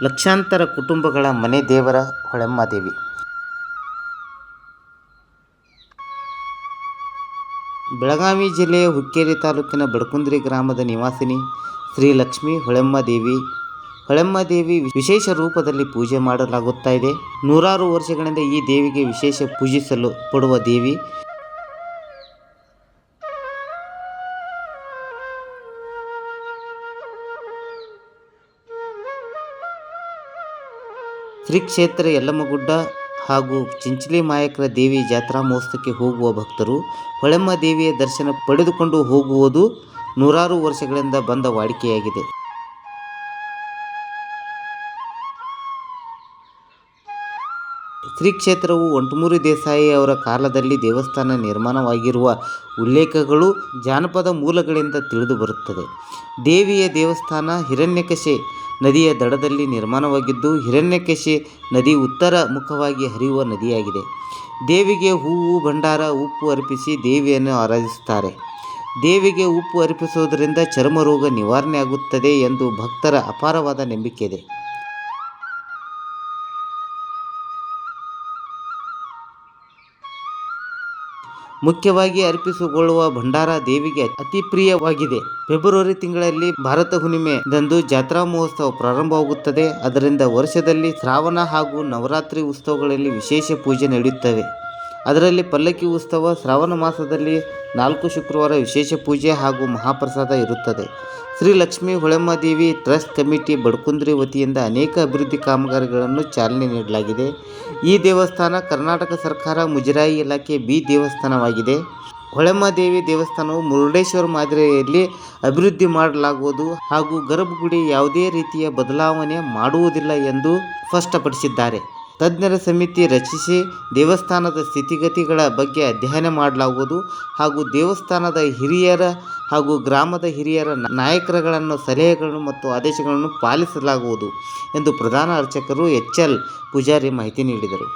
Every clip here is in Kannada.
ಲಕ್ಷಾಂತರ ಕುಟುಂಬಗಳ ಮನೆ ದೇವರ ಹೊಳೆಮ್ಮದೇವಿ. ಬೆಳಗಾವಿ ಜಿಲ್ಲೆಯ ಹುಕ್ಕೇರಿ ತಾಲೂಕಿನ ಬಡಕುಂದ್ರಿ ಗ್ರಾಮದ ನಿವಾಸಿನಿ ಶ್ರೀ ಲಕ್ಷ್ಮೀ ಹೊಳೆಮ್ಮದೇವಿ ವಿಶೇಷ ರೂಪದಲ್ಲಿ ಪೂಜೆ ಮಾಡಲಾಗುತ್ತಾ ಇದೆ. ನೂರಾರು ವರ್ಷಗಳಿಂದ ಈ ದೇವಿಗೆ ವಿಶೇಷ ಪೂಜಿಸಲು ಪಡುವ ದೇವಿ. ಶ್ರೀ ಕ್ಷೇತ್ರ ಯಲ್ಲಮ್ಮಗುಡ್ಡ ಹಾಗೂ ಚಿಂಚಲಿ ಮಾಯಕರ ದೇವಿ ಜಾತ್ರಾ ಮಹೋತ್ಸವಕ್ಕೆ ಹೋಗುವ ಭಕ್ತರು ಹೊಳೆಮ್ಮ ದೇವಿಯ ದರ್ಶನ ಪಡೆದುಕೊಂಡು ಹೋಗುವುದು ನೂರಾರು ವರ್ಷಗಳಿಂದ ಬಂದ ವಾಡಿಕೆಯಾಗಿದೆ. ಶ್ರೀ ಕ್ಷೇತ್ರವು ಒಂಟಮೂರಿ ದೇಸಾಯಿ ಅವರ ಕಾಲದಲ್ಲಿ ದೇವಸ್ಥಾನ ನಿರ್ಮಾಣವಾಗಿರುವ ಉಲ್ಲೇಖಗಳು ಜಾನಪದ ಮೂಲಗಳಿಂದ ತಿಳಿದು ಬರುತ್ತದೆ. ದೇವಿಯ ದೇವಸ್ಥಾನ ಹಿರಣ್ಯಕಶಿ ನದಿಯ ದಡದಲ್ಲಿ ನಿರ್ಮಾಣವಾಗಿದ್ದು, ಹಿರಣ್ಯಕಶಿ ನದಿ ಉತ್ತರ ಮುಖವಾಗಿ ಹರಿಯುವ ನದಿಯಾಗಿದೆ. ದೇವಿಗೆ ಹೂವು, ಭಂಡಾರ, ಉಪ್ಪು ಅರ್ಪಿಸಿ ದೇವಿಯನ್ನು ಆರಾಧಿಸುತ್ತಾರೆ. ದೇವಿಗೆ ಉಪ್ಪು ಅರ್ಪಿಸುವುದರಿಂದ ಚರ್ಮ ರೋಗ ನಿವಾರಣೆ ಆಗುತ್ತದೆ ಎಂದು ಭಕ್ತರ ಅಪಾರವಾದ ನಂಬಿಕೆ ಇದೆ. ಮುಖ್ಯವಾಗಿ ಅರ್ಪಿಸಿಕೊಳ್ಳುವ ಭಂಡಾರ ದೇವಿಗೆ ಅತಿ ಪ್ರಿಯವಾಗಿದೆ. ಫೆಬ್ರವರಿ ತಿಂಗಳಲ್ಲಿ ಭಾರತ ಹುಣ್ಣಿಮೆದಂದು ಜಾತ್ರಾ ಮಹೋತ್ಸವ ಪ್ರಾರಂಭವಾಗುತ್ತದೆ. ಅದರಿಂದ ವರ್ಷದಲ್ಲಿ ಶ್ರಾವಣ ಹಾಗೂ ನವರಾತ್ರಿ ಉತ್ಸವಗಳಲ್ಲಿ ವಿಶೇಷ ಪೂಜೆ ನಡೆಯುತ್ತವೆ. ಅದರಲ್ಲಿ ಪಲ್ಲಕ್ಕಿ ಉತ್ಸವ, ಶ್ರಾವಣ ಮಾಸದಲ್ಲಿ 4 ಶುಕ್ರವಾರ ವಿಶೇಷ ಪೂಜೆ ಹಾಗೂ ಮಹಾಪ್ರಸಾದ ಇರುತ್ತದೆ. ಶ್ರೀ ಲಕ್ಷ್ಮೀ ಹೊಳೆಮ್ಮದೇವಿ ಟ್ರಸ್ಟ್ ಕಮಿಟಿ ಬಡಕುಂದ್ರಿ ವತಿಯಿಂದ ಅನೇಕ ಅಭಿವೃದ್ಧಿ ಕಾಮಗಾರಿಗಳನ್ನು ಚಾಲನೆ ನೀಡಲಾಗಿದೆ. ಈ ದೇವಸ್ಥಾನ ಕರ್ನಾಟಕ ಸರ್ಕಾರ ಮುಜರಾಯಿ ಇಲಾಖೆ ಬಿ ದೇವಸ್ಥಾನವಾಗಿದೆ. ಹೊಳೆಮ್ಮದೇವಿ ದೇವಸ್ಥಾನವು ಮುರುಡೇಶ್ವರ ಮಾದರಿಯಲ್ಲಿ ಅಭಿವೃದ್ಧಿ ಮಾಡಲಾಗುವುದು ಹಾಗೂ ಗರ್ಭಗುಡಿ ಯಾವುದೇ ರೀತಿಯ ಬದಲಾವಣೆ ಮಾಡುವುದಿಲ್ಲ ಎಂದು ಸ್ಪಷ್ಟಪಡಿಸಿದ್ದಾರೆ. ತಜ್ಞರ ಸಮಿತಿ ರಚಿಸಿ ದೇವಸ್ಥಾನದ ಸ್ಥಿತಿಗತಿಗಳ ಬಗ್ಗೆ ಅಧ್ಯಯನ ಮಾಡಲಾಗುವುದು ಹಾಗೂ ದೇವಸ್ಥಾನದ ಹಿರಿಯರ ಹಾಗೂ ಗ್ರಾಮದ ಹಿರಿಯರ ನಾಯಕರುಗಳ ಸಲಹೆಗಳನ್ನು ಮತ್ತು ಆದೇಶಗಳನ್ನು ಪಾಲಿಸಲಾಗುವುದು ಎಂದು ಪ್ರಧಾನ ಅರ್ಚಕರು ಎಚ್.ಎಲ್. ಪೂಜಾರಿ ಮಾಹಿತಿ ನೀಡಿದರು.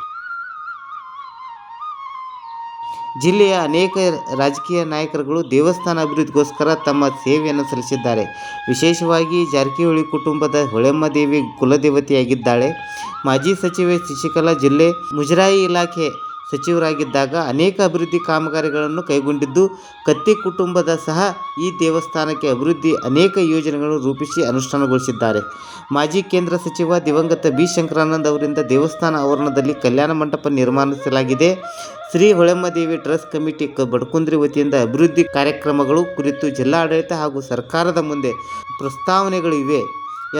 ಜಿಲ್ಲೆಯ ಅನೇಕ ರಾಜಕೀಯ ನಾಯಕರುಗಳು ದೇವಸ್ಥಾನ ಅಭಿವೃದ್ಧಿಗೋಸ್ಕರ ತಮ್ಮ ಸೇವೆಯನ್ನು ಸಲ್ಲಿಸಿದ್ದಾರೆ. ವಿಶೇಷವಾಗಿ ಜಾರಕಿಹೊಳಿ ಕುಟುಂಬದ ಹೊಳೆಮ್ಮದೇವಿ ಕುಲದೇವತೆಯಾಗಿದ್ದಾಳೆ. ಮಾಜಿ ಸಚಿವೆ ಶಶಿಕಲಾ ಜಿಲ್ಲೆ ಮುಜರಾಯಿ ಇಲಾಖೆ ಸಚಿವರಾಗಿದ್ದಾಗ ಅನೇಕ ಅಭಿವೃದ್ಧಿ ಕಾಮಗಾರಿಗಳನ್ನು ಕೈಗೊಂಡಿದ್ದು, ಕತ್ತಿ ಕುಟುಂಬದ ಸಹ ಈ ದೇವಸ್ಥಾನಕ್ಕೆ ಅಭಿವೃದ್ಧಿ ಅನೇಕ ಯೋಜನೆಗಳನ್ನು ರೂಪಿಸಿ ಅನುಷ್ಠಾನಗೊಳಿಸಿದ್ದಾರೆ. ಮಾಜಿ ಕೇಂದ್ರ ಸಚಿವ ದಿವಂಗತ ಬಿ. ಶಂಕರಾನಂದ ಅವರಿಂದ ದೇವಸ್ಥಾನ ಆವರಣದಲ್ಲಿ ಕಲ್ಯಾಣ ಮಂಟಪ ನಿರ್ಮಿಸಲಾಗಿದೆ. ಶ್ರೀ ಹೊಳೆಮ್ಮದೇವಿ ಟ್ರಸ್ಟ್ ಕಮಿಟಿ ಬಡಕುಂದ್ರಿ ವತಿಯಿಂದ ಅಭಿವೃದ್ಧಿ ಕಾರ್ಯಕ್ರಮಗಳು ಕುರಿತು ಜಿಲ್ಲಾಡಳಿತ ಹಾಗೂ ಸರ್ಕಾರದ ಮುಂದೆ ಪ್ರಸ್ತಾವನೆಗಳು ಇವೆ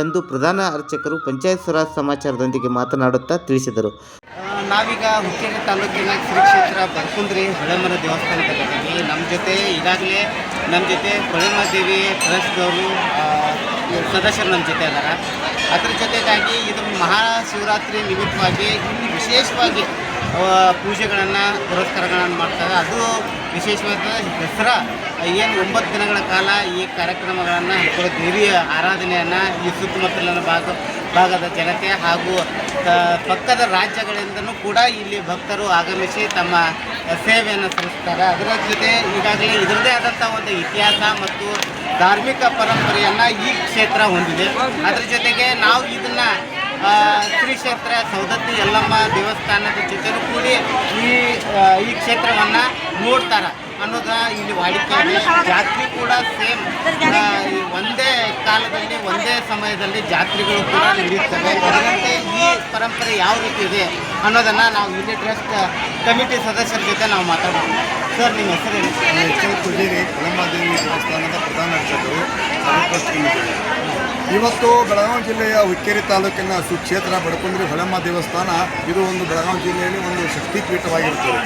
ಎಂದು ಪ್ರಧಾನ ಅರ್ಚಕರು ಪಂಚಾಯತ್ ಸ್ವರಾಜ್ ಸಮಾಚಾರದೊಂದಿಗೆ ಮಾತನಾಡುತ್ತಾ ತಿಳಿಸಿದರು. ನಾವೀಗ ಹುಕ್ಕೇರಿ ತಾಲೂಕಿನ ಶ್ರೀ ಕ್ಷೇತ್ರ ಬಡಕುಂದ್ರಿ ಹೊಳೆಮ್ಮನ ದೇವಸ್ಥಾನದಲ್ಲಿ ಈಗಾಗಲೇ ನಮ್ಮ ಜೊತೆ ಹೊಳೆಮ್ಮದೇವಿ ಟ್ರಸ್ಟ್ದವರು ಸದಸ್ಯರು ನಮ್ಮ ಜೊತೆ ಇದ್ದಾರೆ. ಅದರ ಜೊತೆಗಾಗಿ ಇದು ಮಹಾಶಿವರಾತ್ರಿ ನಿಮಿತ್ತವಾಗಿ ವಿಶೇಷವಾಗಿ ಪೂಜೆಗಳನ್ನು ಪುರಸ್ಕಾರಗಳನ್ನು ಮಾಡ್ತಾರೆ. ಅದು ವಿಶೇಷವಾದ ದಸರಾ ಏನು 9 ದಿನಗಳ ಕಾಲ ಈ ಕಾರ್ಯಕ್ರಮಗಳನ್ನು ದೇವಿಯ ಆರಾಧನೆಯನ್ನು ಈ ಸುತ್ತಮುತ್ತಲಿನ ಭಾಗದ ಜನತೆ ಹಾಗೂ ಪಕ್ಕದ ರಾಜ್ಯಗಳಿಂದಲೂ ಕೂಡ ಇಲ್ಲಿ ಭಕ್ತರು ಆಗಮಿಸಿ ತಮ್ಮ ಸೇವೆಯನ್ನು ಸಲ್ಲಿಸ್ತಾರೆ. ಅದರ ಜೊತೆ ಈಗಾಗಲೇ ಇದರದೇ ಆದಂಥ ಒಂದು ಇತಿಹಾಸ ಮತ್ತು ಧಾರ್ಮಿಕ ಪರಂಪರೆಯನ್ನು ಈ ಕ್ಷೇತ್ರ ಹೊಂದಿದೆ. ಅದರ ಜೊತೆಗೆ ನಾವು ಇದನ್ನು ಶ್ರೀ ಕ್ಷೇತ್ರ ಸೌದತ್ತಿ ಯಲ್ಲಮ್ಮ ದೇವಸ್ಥಾನದ ಜೊತೆಲೂ ಕೂಡಿ ಈ ಕ್ಷೇತ್ರವನ್ನು ನೋಡ್ತಾರೆ ಅನ್ನೋದು ಇಲ್ಲಿ ವಾಡಿಕೆಯಾಗಿದೆ. ಜಾತ್ರೆ ಕೂಡ ಸೇಮ್ ಒಂದೇ ಕಾಲದಲ್ಲಿ ಒಂದೇ ಸಮಯದಲ್ಲಿ ಜಾತ್ರೆಗಳು ಕೂಡ ನಡೆಯುತ್ತವೆ. ಅದರಂತೆ ಈ ಪರಂಪರೆ ಯಾವ ರೀತಿ ಇದೆ ಅನ್ನೋದನ್ನು ನಾವು ಇಲ್ಲಿ ಟ್ರಸ್ಟ್ ಕಮಿಟಿ ಸದಸ್ಯರ ಜೊತೆ ನಾವು ಮಾತಾಡೋಣ. ಸರ್, ನಿಮ್ಮ ಹೆಸರೇನು? ಎಚ್.ಎಲ್. ಪೂಜಾರಿ, ಹೊಳೆಮ್ಮದೇವಿ ದೇವಸ್ಥಾನದ ಪ್ರಧಾನ ಅರ್ಚಕರು, ಟ್ರಸ್ಟ್ ಕಮಿಟಿ. ಇವತ್ತು ಬೆಳಗಾವಿ ಜಿಲ್ಲೆಯ ಹುಕ್ಕೇರಿ ತಾಲೂಕಿನ ಸುಕ್ಷೇತ್ರ ಬಡಕುಂದ್ರಿ ಹೊಳೆಮ್ಮ ದೇವಸ್ಥಾನ ಇದು ಒಂದು ಬೆಳಗಾವಿ ಜಿಲ್ಲೆಯಲ್ಲಿ ಒಂದು ಶಕ್ತಿಪೀಠವಾಗಿರುತ್ತದೆ.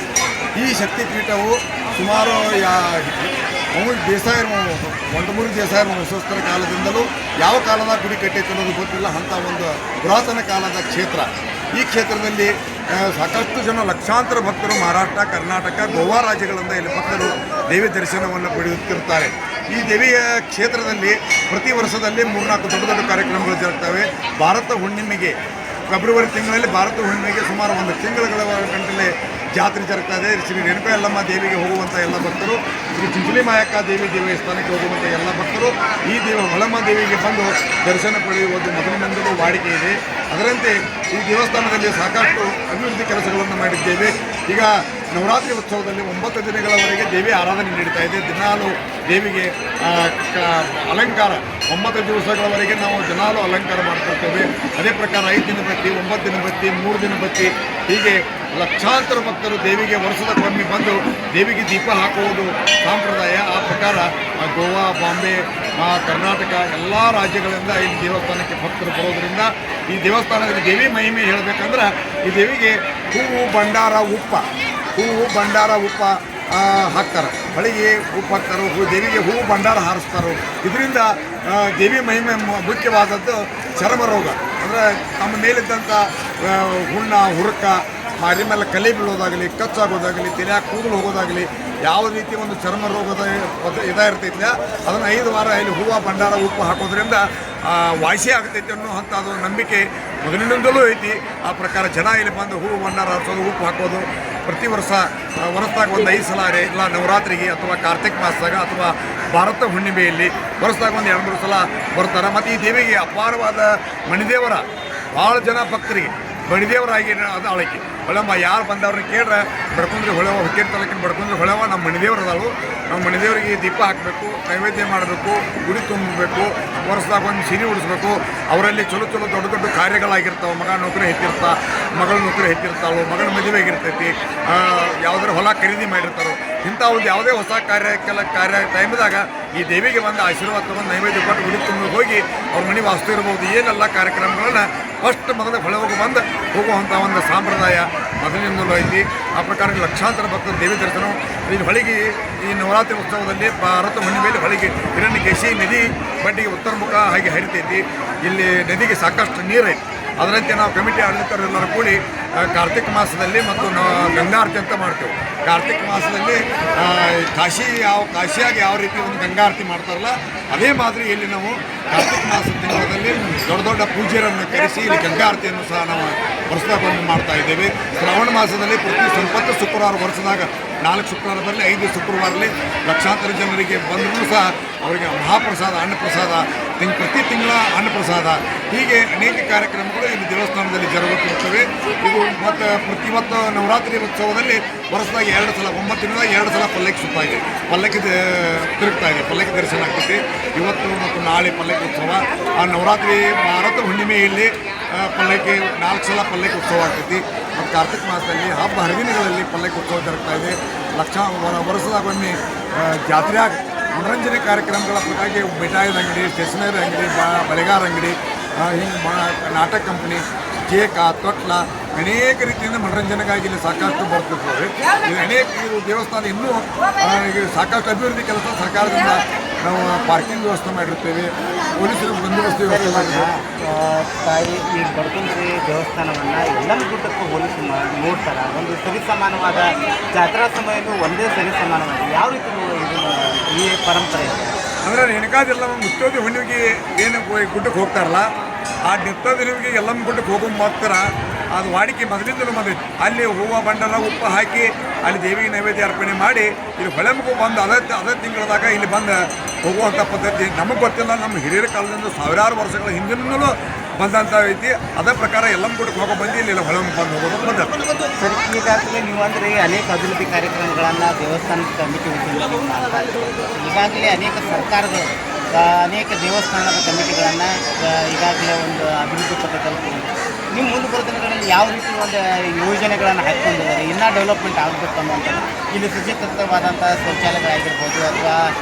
ಈ ಶಕ್ತಿಪೀಠವು ಸುಮಾರು ಒಂಟಮೂರಿ ದೇಸಾಯರ ವಂಶಸ್ಥರ ಕಾಲದಿಂದಲೂ ಯಾವ ಕಾಲದ ಗುಡಿ ಕಟ್ಟೈತೆ ಅನ್ನೋದು ಗೊತ್ತಿಲ್ಲ. ಅಂಥ ಒಂದು ಪುರಾತನ ಕಾಲದ ಕ್ಷೇತ್ರ. ಈ ಕ್ಷೇತ್ರದಲ್ಲಿ ಸಾಕಷ್ಟು ಜನ ಲಕ್ಷಾಂತರ ಭಕ್ತರು ಮಹಾರಾಷ್ಟ್ರ, ಕರ್ನಾಟಕ, ಗೋವಾ ರಾಜ್ಯಗಳಿಂದ ಇಲ್ಲಿ ಭಕ್ತರು ದೇವಿ ದರ್ಶನವನ್ನು ಪಡೆಯುತ್ತಿರುತ್ತಾರೆ. ಈ ದೇವಿಯ ಕ್ಷೇತ್ರದಲ್ಲಿ ಪ್ರತಿ ವರ್ಷದಲ್ಲಿ 3-4 ದೊಡ್ಡ ಕಾರ್ಯಕ್ರಮಗಳು ಜರುಗ್ತವೆ. ಭಾರತ ಹುಣ್ಣಿಮೆಗೆ ಫೆಬ್ರವರಿ ತಿಂಗಳಲ್ಲಿ ಭಾರತ ಹುಣ್ಣಿಮೆಗೆ ಸುಮಾರು ಒಂದು ತಿಂಗಳುಗಳ ಗಂಟಲೆ ಜಾತ್ರೆ ಜರುಗ್ತಾ ಇದೆ. ಶ್ರೀ ರೇಣುಕಾ ಯಲ್ಲಮ್ಮ ದೇವಿಗೆ ಹೋಗುವಂಥ ಎಲ್ಲ ಭಕ್ತರು, ಶ್ರೀ ಚುಂಚಲಿ ಮಾಯಕ್ಕ ದೇವಸ್ಥಾನಕ್ಕೆ ಹೋಗುವಂಥ ಎಲ್ಲ ಭಕ್ತರು ಈ ಹೊಳಮ್ಮ ದೇವಿಗೆ ಬಂದು ದರ್ಶನ ಪಡೆಯುವುದು ಮೊದಲಿನಿಂದಲೂ ವಾಡಿಕೆ ಇದೆ. ಅದರಂತೆ ಈ ದೇವಸ್ಥಾನದಲ್ಲಿ ಸಾಕಷ್ಟು ಅಭಿವೃದ್ಧಿ ಕೆಲಸಗಳನ್ನು ಮಾಡಿದ್ದೇವೆ. ಈಗ ನವರಾತ್ರಿ ಉತ್ಸವದಲ್ಲಿ 9 ದಿನಗಳವರೆಗೆ ದೇವಿ ಆರಾಧನೆ ನಡೀತಾ ಇದೆ. ದಿನಾಲು ದೇವಿಗೆ ಅಲಂಕಾರ 9 ದಿವಸಗಳವರೆಗೆ ನಾವು ದಿನಾಲು ಅಲಂಕಾರ ಮಾಡ್ಕೊಳ್ತೇವೆ. ಅದೇ ಪ್ರಕಾರ 5 ದಿನ ಬತ್ತಿ, 9 ದಿನ ಬತ್ತಿ, 3 ದಿನ ಬತ್ತಿ, ಹೀಗೆ ಲಕ್ಷಾಂತರ ಭಕ್ತರು ದೇವಿಗೆ ವರ್ಷದ ಕೊಮ್ಮೆ ಬಂದು ದೇವಿಗೆ ದೀಪ ಹಾಕುವುದು ಸಂಪ್ರದಾಯ. ಆ ಪ್ರಕಾರ ಗೋವಾ, ಬಾಂಬೆ, ಕರ್ನಾಟಕ ಎಲ್ಲ ರಾಜ್ಯಗಳಿಂದ ಇಲ್ಲಿ ದೇವಸ್ಥಾನಕ್ಕೆ ಭಕ್ತರು ಬರೋದರಿಂದ ಈ ದೇವಸ್ಥಾನದಲ್ಲಿ ದೇವಿ ಮಹಿಮೆ ಹೇಳಬೇಕಂದ್ರೆ ಈ ದೇವಿಗೆ ಹೂವು, ಭಂಡಾರ, ಉಪ್ಪ ಹಾಕ್ತಾರೆ. ಹೊಳಿಗೆ ಉಪ್ಪು ಹಾಕ್ತಾರೆ, ದೇವಿಗೆ ಹೂವು ಭಂಡಾರ ಹಾರಿಸ್ತಾರೆ. ಇದರಿಂದ ದೇವಿ ಮಹಿಮೆ ಮುಖ್ಯವಾದದ್ದು ಚರ್ಮ ರೋಗ, ಅಂದರೆ ನಮ್ಮ ಮೇಲಿದ್ದಂಥ ಹುಣ್ಣ, ಹುರುಕ, ಮಾರಿ ಮೇಲೆ ಕಲೆ ಬೀಳೋದಾಗಲಿ, ಕಚ್ಚಾಗೋದಾಗಲಿ, ತಲೆಯಾಗ ಕೂದಲು ಹೋಗೋದಾಗಲಿ, ಯಾವ ರೀತಿ ಒಂದು ಚರ್ಮ ರೋಗದ ಇದಾಗಿರ್ತೈತೆ ಅದನ್ನು 5 ವಾರ ಇಲ್ಲಿ ಹೂವು, ಭಂಡಾರ, ಉಪ್ಪು ಹಾಕೋದ್ರಿಂದ ವಾಸಿ ಆಗ್ತೈತೆ ಅನ್ನೋ ಅದು ನಂಬಿಕೆ ಮೊದಲಿನಿಂದಲೂ ಐತಿ. ಆ ಪ್ರಕಾರ ಜನ ಇಲ್ಲಿ ಬಂದು ಹೂವು, ಭಂಡಾರ ಹಾರಿಸೋದು, ಉಪ್ಪು ಹಾಕೋದು ಪ್ರತಿ ವರ್ಷದಾಗ ಒಂದು 5 ಸಲ ಇಲ್ಲ ನವರಾತ್ರಿಗೆ ಅಥವಾ ಕಾರ್ತಿಕ ಮಾಸದಾಗ ಅಥವಾ ಭಾರತ ಹುಣ್ಣಿಮೆಯಲ್ಲಿ ವರ್ಷದಾಗ ಒಂದು 2-3 ಸಲ ಬರ್ತಾರೆ. ಮತ್ತು ಈ ದೇವಿಗೆ ಅಪಾರವಾದ ಮಣಿದೇವರ ಭಾಳ ಜನ ಭಕ್ತರಿಗೆ ಮಣಿದೇವರಾಗಿ ಅದು ಆಳಕ್ಕೆ ಹೊಳಮ್ಮ ಯಾರು ಬಂದವ್ರನ್ನ ಕೇಳ್ರೆ ಬಡ್ಕೊಂಡ್ರೆ ಹೊಳೆವ ಹುಕ್ಕೇರಿ ತಾಲೂಕಿನ ಬಡ್ಕೊಂಡ್ರೆ ಹೊಳೆವ ನಮ್ಮ ಮಣಿದೇವ್ರು ಅದಾವು. ನಮ್ಮ ಮಣಿದೇವರಿಗೆ ದೀಪ ಹಾಕಬೇಕು, ನೈವೇದ್ಯ ಮಾಡಬೇಕು, ಗುಡಿ ತುಂಬಬೇಕು, ವರ್ಷದಾಗ ಒಂದು ಸಿರಿ ಉಡಿಸ್ಬೇಕು. ಅವರಲ್ಲಿ ಚಲೋ ದೊಡ್ಡ ಕಾರ್ಯಗಳಾಗಿರ್ತಾವೆ. ಮಗ ನೌಕರಿ ಹೆಚ್ಚಿರ್ತಾ, ಮಗಳ ನೌಕರಿ ಹೆಚ್ಚಿರ್ತಾವೆ, ಮಗಳ ಮದುವೆ ಆಗಿರ್ತೈತಿ, ಯಾವುದಾದ್ರು ಹೊಲ ಖರೀದಿ ಮಾಡಿರ್ತಾರೋ ಇಂಥ ಒಂದು ಯಾವುದೇ ಹೊಸ ಕಾರ್ಯ ಟೈಮ್ದಾಗ ಈ ದೇವಿಗೆ ಬಂದು ಆಶೀರ್ವಾದ ತೊಗೊಂಡು ನೈವೇದ್ಯ ಕೊಟ್ಟು ಗುಡಿ ತುಂಬ ಹೋಗಿ ಅವ್ರ ಮನೆ ವಾಸ್ತು ಇರ್ಬೋದು. ಏನೆಲ್ಲ ಕಾರ್ಯಕ್ರಮಗಳನ್ನ ಫಸ್ಟ್ ಮೊದಲು ಹೊಳೆ ಬಂದು ಹೋಗುವಂಥ ಒಂದು ಸಂಪ್ರದಾಯ ಮೊದಲಿನಿಂದಲೂ ಐತಿ. ಆ ಪ್ರಕಾರ ಲಕ್ಷಾಂತರ ಭಕ್ತರು ದೇವಿ ದರ್ಶನ ಇಲ್ಲಿ ಹೊಳಿಗೆ ಈ ನವರಾತ್ರಿ ಉತ್ಸವದಲ್ಲಿ ಭಾರತ ಹುಣ್ಣಿಮೆಯಲ್ಲಿ ಹೊಳಿಗೆ ಹಿರಣ್ಯಕೇಶಿ ನದಿ ಬಡ್ಡಿಗೆ ಉತ್ತರ ಮುಖ ಹಾಗೆ ಹರಿತೈತಿ. ಇಲ್ಲಿ ನದಿಗೆ ಸಾಕಷ್ಟು ನೀರೈತಿ. ಅದರಂತೆ ನಾವು ಕಮಿಟಿ ಆಡಳಿತರೆಲ್ಲರೂ ಕೂಡಿ ಕಾರ್ತಿಕ ಮಾಸದಲ್ಲಿ ಮತ್ತು ಗಂಗಾ ಆರತಿ ಅಂತ ಮಾಡ್ತೇವೆ. ಕಾರ್ತಿಕ ಮಾಸದಲ್ಲಿ ಕಾಶಿಯಾಗಿ ಯಾವ ರೀತಿ ಒಂದು ಗಂಗಾ ಆರತಿ ಮಾಡ್ತಾರಲ್ಲ ಅದೇ ಮಾದರಿ ಇಲ್ಲಿ ನಾವು ಕಾರ್ತಿಕ ಮಾಸ ತಿಂಗಳಲ್ಲಿ ದೊಡ್ಡ ಪೂಜ್ಯರನ್ನು ಕರೆಸಿ ಇಲ್ಲಿ ಗಂಗಾ ಆರತಿಯನ್ನು ಸಹ ನಾವು ವರ್ಷದಾಗ ಮಾಡ್ತಾ ಇದ್ದೇವೆ. ಶ್ರಾವಣ ಮಾಸದಲ್ಲಿ ಪ್ರತಿ ಸಂಪತ್ತು ಶುಕ್ರವಾರ ವರ್ಷದಾಗ 4 ಶುಕ್ರವಾರ ಬರಲಿ 5 ಶುಕ್ರವಾರದಲ್ಲಿ ಲಕ್ಷಾಂತರ ಜನರಿಗೆ ಬಂದರೂ ಸಹ ಅವರಿಗೆ ಮಹಾಪ್ರಸಾದ, ಅನ್ನಪ್ರಸಾದ, ಪ್ರತಿ ತಿಂಗಳ ಅನ್ನಪ್ರಸಾದ, ಹೀಗೆ ಅನೇಕ ಕಾರ್ಯಕ್ರಮಗಳು ಇಲ್ಲಿ ದೇವಸ್ಥಾನದಲ್ಲಿ ಜರುಗುತ್ತಿರುತ್ತವೆ. ಇದು ಮತ್ತು ನವರಾತ್ರಿ ಉತ್ಸವದಲ್ಲಿ ವರ್ಷದಾಗ 2 ಸಲ 9 ದಿನದಾಗ 2 ಸಲ ಪಲ್ಲಕ್ಕಿ ಸುತ್ತಾ ಇದೆ, ಪಲ್ಲಕ್ಕಿ ತಿರುಗ್ತಾ ಇದೆ, ಪಲ್ಲಕ್ಕಿ ದರ್ಶನ ಆಗ್ತೈತಿ. ಇವತ್ತು ಮತ್ತು ನಾಳೆ ಪಲ್ಲಕ್ಕಿ ಉತ್ಸವ. ಆ ನವರಾತ್ರಿ ಭಾರತ ಹುಣ್ಣಿಮೆಯಲ್ಲಿ ಪಲ್ಲಕ್ಕಿ 4 ಸಲ ಪಲ್ಲಕ್ಕಿ ಉತ್ಸವ ಆಗ್ತೈತಿ. ಮತ್ತು ಕಾರ್ತಿಕ ಮಾಸದಲ್ಲಿ ಹಬ್ಬ ಹರಿದಿನಗಳಲ್ಲಿ ಪಲ್ಲಕ್ಕಿ ಉತ್ಸವ ಜರುಗ್ತಾ ಇದೆ. ವರ್ಷದಾಗೊಮ್ಮೆ ಜಾತ್ರೆಯಾಗ ಮನರಂಜನೆ ಕಾರ್ಯಕ್ರಮಗಳ ಪ್ರಕಾರವಾಗಿ ಮಿಠಾಯಿದ ಅಂಗಡಿ, ಸ್ಟೇಷನರಿ ಅಂಗಡಿ, ಬಳೆಗಾರ ಅಂಗಡಿ, ಹಿಂಗೆ ನಾಟಕ ಕಂಪ್ನಿ, ಕೇಕ, ತೊಟ್ಲ, ಅನೇಕ ರೀತಿಯಿಂದ ಮನರಂಜನೆಗಾಗಿ ಇಲ್ಲಿ ಸಾಕಷ್ಟು ಬರ್ತಿರ್ತವೆ. ಇದು ದೇವಸ್ಥಾನ ಇನ್ನೂ ಸಾಕಷ್ಟು ಅಭಿವೃದ್ಧಿ ಕೆಲಸ ಸರ್ಕಾರದಿಂದ ನಾವು ಪಾರ್ಕಿಂಗ್ ವ್ಯವಸ್ಥೆ ಮಾಡಿರ್ತೇವೆ, ಪೊಲೀಸರು ಬಂದೋಬಸ್ತ್ ವ್ಯವಸ್ಥೆ ಮಾಡಿದ್ದೇವೆ. ತಾಯಿ ಈ ಬಡ್ಕುಂದ್ರಿ ದೇವಸ್ಥಾನವನ್ನು ಎಲ್ಲ ಗುಡ್ಡಕ್ಕೂ ಹೋಲಿಸಿ ನೋಡ್ತಾರೆ. ಒಂದು ಸರಿಸಮಾನವಾದ ಜಾತ್ರಾ ಸಮಯನೂ ಒಂದೇ ಸರಿಸಮಾನವಾಗಿದೆ. ಯಾವ ರೀತಿ ಈ ಪರಂಪರೆ ಅಂದರೆ ರೇಣುಕಾದೆಲ್ಲಮ್ಮ ಮುತ್ತೋದಿ ಹುಣ್ಣಿಮೆಗೆ ಏನು ಗುಡ್ಡಕ್ಕೆ ಹೋಗ್ತಾರಲ್ಲ ಆ ನಿತ್ತೋದಿ ಹುಣ್ಣಿಮೆಗೆ ಎಲ್ಲಮ್ಮ ಗುಡ್ಡಕ್ಕೆ ಹೋಗೋ ಮಾತ್ರ ಅದು ವಾಡಿಕೆ ಮೊದಲಿಂದಲೂ ಬಂದೈತಿ. ಅಲ್ಲಿ ಹೂವು, ಭಂಡಾರ, ಉಪ್ಪು ಹಾಕಿ ಅಲ್ಲಿ ದೇವಿಗೆ ನೈವೇದ್ಯ ಅರ್ಪಣೆ ಮಾಡಿ ಇಲ್ಲಿ ಹೊಳೆಮಗು ಬಂದು ಅದೇ ತಿಂಗಳದಾಗ ಇಲ್ಲಿ ಬಂದು ಹೋಗುವಂಥ ಪದ್ಧತಿ ನಮಗೆ ಗೊತ್ತಿಲ್ಲ. ನಮ್ಮ ಹಿರಿಯರ ಕಾಲದಿಂದ ಸಾವಿರಾರು ವರ್ಷಗಳ ಹಿಂದಿನಿಂದಲೂ ಬಂದಂಥ ಐತಿ. ಅದೇ ಪ್ರಕಾರ ಎಲ್ಲಮ್ಮ ಗುಡ್ಡಕ್ಕೆ ಹೋಗೋ ಬಂದು ಇಲ್ಲಿ ಹೊಳೆಮಗು ಬಂದು ಹೋಗೋದು ಬಂದ. ಸರ್, ಈಗಾಗಲೇ ನೀವು ಅಂದರೆ ಅನೇಕ ಅಭಿವೃದ್ಧಿ ಕಾರ್ಯಕ್ರಮಗಳನ್ನು ದೇವಸ್ಥಾನದ ಕಮಿಟಿ ವತಿಯಿಂದ ಮಾಡ್ತಾ ಇದ್ದೀವಿ. ಈಗಾಗಲೇ ಅನೇಕ ಸರ್ಕಾರಗಳು ಅನೇಕ ದೇವಸ್ಥಾನದ ಕಮಿಟಿಗಳನ್ನು ಈಗಾಗಲೇ ಒಂದು ಅಭಿವೃದ್ಧಿ ಪಥ ತಲುಪಿದೆ. ನೀವು ಮುಂದೆ ಬರೋ ದಿನಗಳಲ್ಲಿ ಯಾವ ರೀತಿ ಒಂದು ಯೋಜನೆಗಳನ್ನು ಹಾಕಿಕೊಂಡಿದ್ದಾರೆ, ಇನ್ನೂ ಡೆವಲಪ್ಮೆಂಟ್ ಆಗಬೇಕು ಅನ್ನೋಂಥ ಇಲ್ಲಿ ಸುಚಿತವಾದಂಥ ಶೌಚಾಲಯಗಳಾಗಿರ್ಬೋದು ಅಥವಾ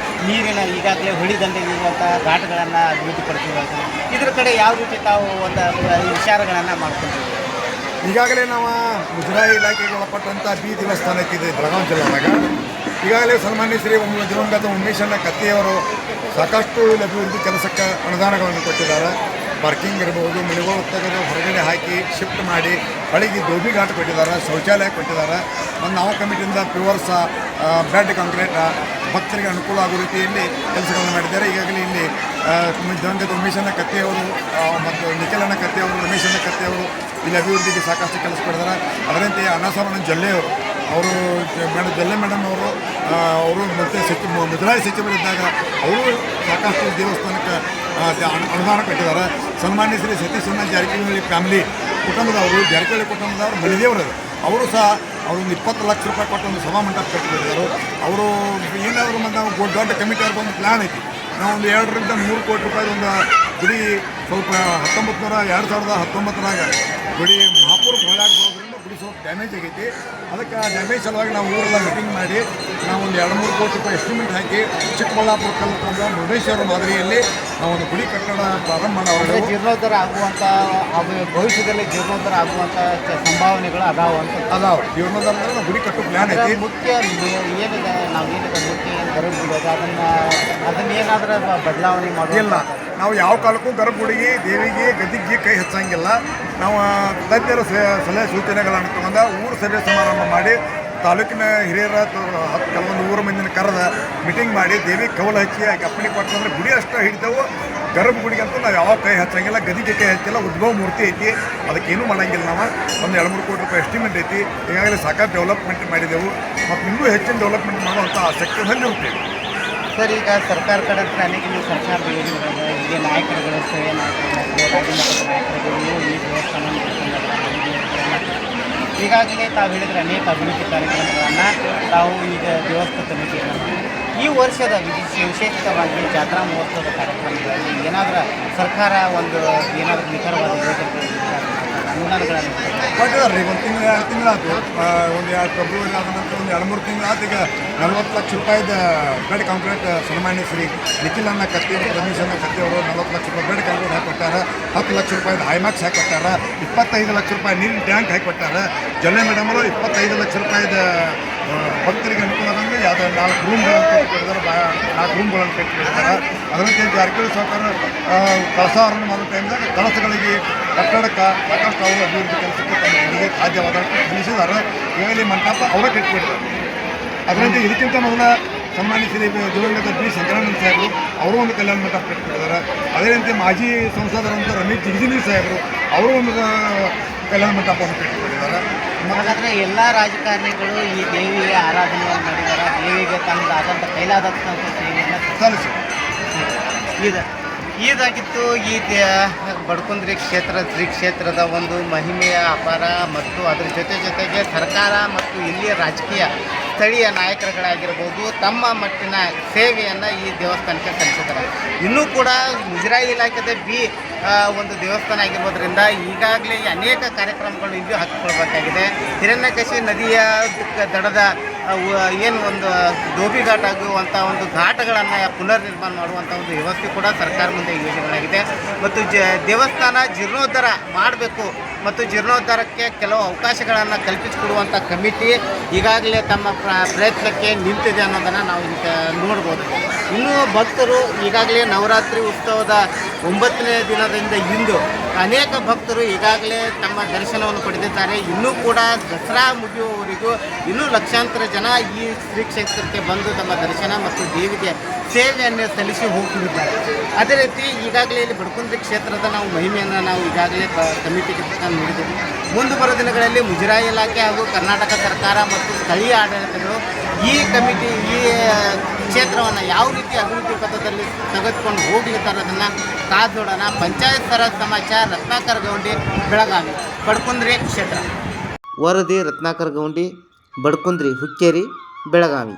ನೀರಿನ ಈಗಾಗಲೇ ಹೊಳಿ ದಂಡೆಗಿರುವಂಥ ಘಾಟ್ಗಳನ್ನು ಅಭಿವೃದ್ಧಿಪಡಿಸಿರ್ಬೋದು, ಇದರ ಕಡೆ ಯಾವ ರೀತಿ ತಾವು ಒಂದು ವಿಚಾರಗಳನ್ನು ಮಾಡ್ಕೊಂಡಿದ್ದೀವಿ? ಈಗಾಗಲೇ ನಾವು ಮುಜರಾಯಿ ಇಲಾಖೆಗೆ ಒಳಪಟ್ಟಂಥ ಬಿ ದೇವಸ್ಥಾನ ಇದೆ ಬೆಳಗಾವಿ ಜಿಲ್ಲೆದಾಗ. ಈಗಾಗಲೇ ಸನ್ಮಾನ್ಯ ಶ್ರೀ ದಿವಂಗತ ಉಮೇಶಣ್ಣ ಕತ್ತಿಯವರು ಸಾಕಷ್ಟು ಇಲ್ಲಿ ಅಭಿವೃದ್ಧಿ ಕೆಲಸಕ್ಕೆ ಅನುದಾನಗಳನ್ನು ಕೊಟ್ಟಿದ್ದಾರೆ. ಪಾರ್ಕಿಂಗ್ ಇರ್ಬೋದು, ಮನೆಗಳು ತೆಗೆದು ಹೊರಗಡೆ ಹಾಕಿ ಶಿಫ್ಟ್ ಮಾಡಿ ಹೊಳಿಗೆ ದೋಬಿ ಘಾಟ್ ಕೊಟ್ಟಿದ್ದಾರೆ, ಶೌಚಾಲಯ ಕೊಟ್ಟಿದ್ದಾರೆ. ಮತ್ತು ನಾವು ಕಮಿಟಿಯಿಂದ ಪ್ಯೂರ್ಸ, ಬೆಡ್ ಕಾಂಕ್ರೀಟ, ಭಕ್ತರಿಗೆ ಅನುಕೂಲ ಆಗೋ ರೀತಿಯಲ್ಲಿ ಕೆಲಸಗಳನ್ನು ಮಾಡಿದ್ದಾರೆ. ಈಗಾಗಲೇ ಇಲ್ಲಿ ದಿವಂಗತ ಉಮೇಶಣ್ಣ ಕತ್ತೆಯವರು ಮತ್ತು ನಿಖಿಲಣ್ಣ ಕತ್ತೆಯವರು, ರಮೇಶಣ್ಣ ಕತ್ತೆಯವರು ಇಲ್ಲಿ ಅಭಿವೃದ್ಧಿಗೆ ಸಾಕಷ್ಟು ಕೆಲಸ ಮಾಡಿದ್ದಾರೆ. ಅದರಂತೆ ಅಣ್ಣಾಸಾಮಣ್ಣ ಜೊಲ್ಲೆಯವರು ಅವರು ಜೊಲ್ಲೆ ಮೇಡಮ್ ಅವರು ಮತ್ತು ಮುಜರಾಯಿ ಸಚಿವರಿದ್ದಾಗ ಅವರು ಸಾಕಷ್ಟು ದೇವಸ್ಥಾನಕ್ಕೆ ಅನುದಾನ ಕಟ್ಟಿದ್ದಾರೆ. ಸನ್ಮಾನ್ಯ ಶ್ರೀ ಸತೀಶಣ್ಣ ಜಾರಕಿಹೊಳಿ ಫ್ಯಾಮಿಲಿ ಕುಟುಂಬದವರು, ಜಾರಕಿಹೊಳಿ ಕುಟುಂಬದವರು ಮಣಿದೇವರು ಅವರು ಸಹ ಅವರೊಂದು 20 ಲಕ್ಷ ರೂಪಾಯಿ ಕೊಟ್ಟು ಒಂದು ಸಭಾಮಂಟಪ ಕಟ್ಟಿಬಿಟ್ಟಿದ್ದಾರೆ. ಅವರು ಏನಾದರೂ ಮತ್ತು ನಾವು ದೊಡ್ಡ ಕಮಿಟಿ ಅವ್ರಿಗೆ ಒಂದು ಪ್ಲ್ಯಾನ್ ಐತಿ. ನಾವು ಒಂದು 2 ರಿಂದ 3 ಕೋಟಿ ರೂಪಾಯಿ ಒಂದು ಗುಡಿ ಸ್ವಲ್ಪ 2019 ಗುಡಿ ಮಹಾಪೂರ್ ಹೊಳಾಗ ಬರೋದ್ರಿಂದ ಗುಡಿ ಸ್ವಲ್ಪ ಡ್ಯಾಮೇಜ್ ಆಗೈತಿ. ಅದಕ್ಕೆ ಆ ಡ್ಯಾಮೇಜ್ ಸಲುವಾಗಿ ನಾವು ಊರೆಲ್ಲ ಮೀಟಿಂಗ್ ಮಾಡಿ ನಾವು ಒಂದು 2-3 ಕೋಟಿ ರೂಪಾಯಿ ಎಸ್ಟಿಮೇಟ್ ಹಾಕಿ ಚಿಕ್ಕಬಳ್ಳಾಪುರ ಕಲ್ತಂದ ಮುರುಡೇಶ್ವರ ಮಾದರಿಯಲ್ಲಿ ನಾವು ಒಂದು ಗುಡಿ ಕಟ್ಟಡ ಪ್ರಾರಂಭ ಮಾಡೋದು. ಜೀರ್ಣೋದ್ಧಾರ ಆಗುವಂಥ ಭವಿಷ್ಯದಲ್ಲಿ ಜೀರ್ಣೋದ್ಧಾರ ಆಗುವಂಥ ಸಂಭಾವನೆಗಳು ಅದಾವ. ಜೀರ್ಣೋದ್ಧಾರ ನಾವು ಗುಡಿ ಕಟ್ಟೋ ಪ್ಲ್ಯಾನ್ ಐತಿ. ಮುಖ್ಯ ಏನಿದೆ ನಾವು ಏನಿದೆ ಮುಖ್ಯ ಗರ್ಭಗುಡಿ ಅದನ್ನೇನಾದ್ರೂ ಬದಲಾವಣೆ ಮಾಡೋದಿಲ್ಲ. ನಾವು ಯಾವ ಕಾಲಕ್ಕೂ ಗರ್ಭಗುಡಿಗೆ ದೇವಿಗೆ ಗದ್ದಿಗೆ ಕೈ ಹಚ್ಚಂಗಿಲ್ಲ. ನಾವು ತಜ್ಞರ ಸಲಹೆ ಸೂಚನೆಗಳನ್ನು ತಗೊಂಡ ಊರು ಸಭೆ ಸಮಾರಂಭ ಮಾಡಿ ತಾಲೂಕಿನ ಹಿರಿಯರ ಕೆಲವೊಂದು ಊರ ಮಂದಿನ ಕರೆದ ಮೀಟಿಂಗ್ ಮಾಡಿ ದೇವಿ ಕವಲು ಹಚ್ಚಿ ಅಪ್ಪಣೆ ಕೊಟ್ಟಂದ್ರೆ ಗುಡಿ ಅಷ್ಟು ಹಿಡಿದೆವು. ಗರ್ಭಗುಡಿಗಂತೂ ನಾವು ಯಾವ ಕೈ ಹಚ್ಚಂಗಿಲ್ಲ, ಗದಿಗೆ ಕೈ ಹಚ್ಚಿಲ್ಲ. ಉದ್ಭವ ಮೂರ್ತಿ ಐತಿ, ಅದಕ್ಕೇನು ಮಾಡಂಗಿಲ್ಲ. ನಾವು ಒಂದು 2-3 ಕೋಟಿ ರೂಪಾಯಿ ಎಸ್ಟಿಮೇಟ್ ಐತಿ. ಈಗಾಗಲೇ ಸಾಕಷ್ಟು ಡೆವಲಪ್ಮೆಂಟ್ ಮಾಡಿದೆವು ಮತ್ತು ಇನ್ನೂ ಹೆಚ್ಚಿನ ಡೆವಲಪ್ಮೆಂಟ್ ಮಾಡುವಂಥ ಆಸಕ್ತಿ ಹೊಂದಿರುತ್ತೇವೆ. ಸರ್, ಈಗ ಸರ್ಕಾರ ಕಡೆ ಅನೇಕ ಸರ್ಕಾರದ ಯೋಜನೆಗಳು ಈಗ ನಾಯಕರುಗಳು ಸ್ಥಳೀಯ ನಾಯಕರುಗಳು ರಾಜ್ಯಮಟ್ಟದ ನಾಯಕರುಗಳು ಈ ದೇವಸ್ಥಾನ ಈಗಾಗಲೇ ತಾವು ಹೇಳಿದರೆ ಅನೇಕ ಅಭಿವೃದ್ಧಿ ಕಾರ್ಯಕ್ರಮಗಳನ್ನು ತಾವು ಈಗ ದೇವಸ್ಥಾನ ಸಮಿತಿಯನ್ನು ಈ ವರ್ಷದ ವಿಶೇಷವಾಗಿ ಜಾತ್ರಾ ಮಹೋತ್ಸವದ ಕಾರ್ಯಕ್ರಮಗಳಲ್ಲಿ ಏನಾದರೂ ಸರ್ಕಾರ ಒಂದು ಏನಾದರೂ ನಿಖರವಾದ ಯೋಜನೆಗಳು ಅನುದಾನಗಳನ್ನು ಕೊಟ್ಟಿದ್ದಾರೆ ರೀ. ಒಂದು ತಿಂಗಳು 2 ತಿಂಗಳಾಯ್ತು. ಒಂದು 2 ಫೆಬ್ರವರಿ ಆದ ನಂತರ ಒಂದು 2-3 ತಿಂಗಳಾಯ್ತು. ಈಗ 40 ಲಕ್ಷ ರೂಪಾಯಿದ ಬೆಡ್ ಕಾಂಕ್ರೀಟ್ ಸನ್ಮಾನ್ಯ ಶ್ರೀ ನಿಖಿಲಣ್ಣ ಕತ್ತಿ ಮತ್ತು ರಮೇಶಣ್ಣ ಕತ್ತಿ ಅವರು 40 ಲಕ್ಷ ರೂಪಾಯಿ ಬೆಡ್ ಕಾಂಕ್ರೀಟ್ ಹಾಕಿಕೊಟ್ಟಾರ. 10 ಲಕ್ಷ ರೂಪಾಯಿದ ಐಮ್ಯಾಕ್ಸ್ ಹಾಕಿಕೊಟ್ಟಾರ. 25 ಲಕ್ಷ ರೂಪಾಯಿ ನೀರಿನ ಟ್ಯಾಂಕ್ ಹಾಕಿಕೊಟ್ಟಾರ. ಜೊಲ್ಲೆ ಮೇಡಮ್ ಅವರು 25 ಲಕ್ಷ ರೂಪಾಯಿದ ಭಕ್ತರಿಗೆ ಅನುಕೂಲ ಆಗಂಗೆ ಯಾವುದೋ 4 ರೂಮ್ಗಳನ್ನು ಕಟ್ಟಿಕೊಟ್ಟಿದ್ದಾರೆ. 4 ರೂಮ್ಗಳನ್ನು ಕಟ್ಟಿಕೊಟ್ಟಿದ್ದಾರೆ. ಅದರಂತೆ ಜಾರಕಿಹೊಳಿ ಸರ್ಕಾರ ಕಳಸಾವರಣ ಮಾಡೋ ಟೈಮ್ದಾಗ ಕಳಸಗಳಿಗೆ ಕಟ್ಟಡಕ್ಕೆ ಸಾಕಷ್ಟು ಅವರು ಅಭಿವೃದ್ಧಿ ಕೆಲಸಕ್ಕೆ ತಮ್ಮ ನಿಧಿಗೆ ಸಾಧ್ಯವಾದಷ್ಟು ತಿಳಿಸಿದ್ದಾರೆ. ಈಗಾಗಲೇ ಮಂಟಪ ಅವರೇ ಕಟ್ಟಿಕೊಟ್ಟಿದ್ದಾರೆ. ಅದರಂತೆ ಇದಕ್ಕಿಂತ ಮೊದಲ ಸನ್ಮಾನ್ಯ ಶ್ರೀ ದಿವಂಗತ ಬಿ ಶಂಕರಾನಂದ ಸಾಹೇಬರು ಅವರು ಒಂದು ಕಲ್ಯಾಣ ಮಂಟಪ ಕಟ್ಟಿಕೊಟ್ಟಿದ್ದಾರೆ. ಅದೇ ರೀತಿ ಮಾಜಿ ಸಂಸದರಂತ ರಮೇಶ್ ಜಿಗಜಿಣಿ ಸಾಹೇಬರು ಅವರು ಒಂದು ಕಲ್ಯಾಣ ಮಂಟಪವನ್ನು ಕಟ್ಟಿಕೊಟ್ಟಿದ್ದಾರೆ. ಹಾಗಾದರೆ ಎಲ್ಲ ರಾಜಕಾರಣಿಗಳು ಈ ದೇವಿಯ ಆರಾಧನೆಯನ್ನು ಮಾಡಿದ್ದಾರೆ. ದೇವಿಗೆ ತಮ್ಮದಾದಂಥ ಕೈಲಾದಂಥ ಸೇವೆಯನ್ನು ಸಲ್ಲಿಸಿ ಇದಾಗಿತ್ತು ಈ ಬಡಕುಂದ್ರಿ ಶ್ರೀ ಕ್ಷೇತ್ರದ ಒಂದು ಮಹಿಮೆಯ ಅಪಾರ ಮತ್ತು ಅದರ ಜೊತೆಗೆ ಸರ್ಕಾರ ಮತ್ತು ಇಲ್ಲಿಯ ರಾಜಕೀಯ ಸ್ಥಳೀಯ ನಾಯಕರುಗಳಾಗಿರ್ಬೋದು ತಮ್ಮ ಮಟ್ಟಿನ ಸೇವೆಯನ್ನು ಈ ದೇವಸ್ಥಾನಕ್ಕೆ ಸಲ್ಲಿಸಿದ್ದಾರೆ. ಇನ್ನೂ ಕೂಡ ಮುಜರಾಯಿ ಇಲಾಖೆದ ಒಂದು ದೇವಸ್ಥಾನ ಆಗಿರೋದ್ರಿಂದ ಈಗಾಗಲೇ ಅನೇಕ ಕಾರ್ಯಕ್ರಮಗಳು ಇಲ್ಲಿಯೂ ಹಾಕಿಕೊಳ್ಬೇಕಾಗಿದೆ. ಹಿರಣ್ಯಕಶಿ ನದಿಯ ದಡದ ಏನು ಒಂದು ಧೋಬಿಘಾಟ್ ಆಗುವಂಥ ಒಂದು ಘಾಟಗಳನ್ನು ಪುನರ್ ನಿರ್ಮಾಣ ಮಾಡುವಂಥ ಒಂದು ವ್ಯವಸ್ಥೆ ಕೂಡ ಸರ್ಕಾರ ಮುಂದೆ ಯೋಜನೆಗಳಾಗಿದೆ. ಮತ್ತು ದೇವಸ್ಥಾನ ಜೀರ್ಣೋದ್ಧಾರ ಮಾಡಬೇಕು ಮತ್ತು ಜೀರ್ಣೋದ್ಧಾರಕ್ಕೆ ಕೆಲವು ಅವಕಾಶಗಳನ್ನು ಕಲ್ಪಿಸಿಕೊಡುವಂಥ ಕಮಿಟಿ ಈಗಾಗಲೇ ತಮ್ಮ ಪ್ರಯತ್ನಕ್ಕೆ ನಿಂತಿದೆ ಅನ್ನೋದನ್ನು ನಾವು ನೋಡ್ಬೋದು. ಇನ್ನೂ ಭಕ್ತರು ಈಗಾಗಲೇ ನವರಾತ್ರಿ ಉತ್ಸವದ 9ನೇ ದಿನದಿಂದ ಇಂದು ಅನೇಕ ಭಕ್ತರು ಈಗಾಗಲೇ ತಮ್ಮ ದರ್ಶನವನ್ನು ಪಡೆದಿದ್ದಾರೆ. ಇನ್ನೂ ಕೂಡ ದಸರಾ ಮುಗಿಯುವವರೆಗೂ ಇನ್ನೂ ಲಕ್ಷಾಂತರ ಜನ ಈ ಶ್ರೀ ಕ್ಷೇತ್ರಕ್ಕೆ ಬಂದು ತಮ್ಮ ದರ್ಶನ ಮತ್ತು ದೇವಿಗೆ ಸೇವೆಯನ್ನು ಸಲ್ಲಿಸಿ ಹೋಗುತ್ತಿದ್ದಾರೆ. ಅದೇ ರೀತಿ ಈಗಾಗಲೇ ಇಲ್ಲಿ ಬಡಕುಂದ್ರಿ ಕ್ಷೇತ್ರದ ನಾವು ಮಹಿಮೆಯನ್ನು ನಾವು ಈಗಾಗಲೇ ಕಮಿಟಿಗೆ ನೀಡಿದ್ದೇವೆ. ಮುಂದೆ ಬರೋ ದಿನಗಳಲ್ಲಿ ಮುಜರಾಯಿ ಇಲಾಖೆ ಹಾಗೂ ಕರ್ನಾಟಕ ಸರ್ಕಾರ ಮತ್ತು ಸ್ಥಳೀಯ ಆಡಳಿತಗಳು ಈ ಕಮಿಟಿ ಈ ಕ್ಷೇತ್ರವನ್ನು ಯಾವ ರೀತಿ ಅಭಿವೃದ್ಧಿ ಪಥದಲ್ಲಿ ತೆಗೆದುಕೊಂಡು ಹೋಗ್ಲಿದ್ದಾರೆ ಅದನ್ನು ಕಾದೋಡೋಣ. ಪಂಚಾಯತ್ ಸರಾಜ್ ಸಮಾಚಾರ, ರತ್ನಾಕರ್ ಗೌಂಡಿ, ಬೆಳಗಾವಿ, ಬಡಕುಂದ್ರಿ ಕ್ಷೇತ್ರ. ವರದಿ ರತ್ನಾಕರ್ ಗೌಂಡಿ, ಬಡಕುಂದ್ರಿ, ಹುಕ್ಕೇರಿ, ಬೆಳಗಾವಿ.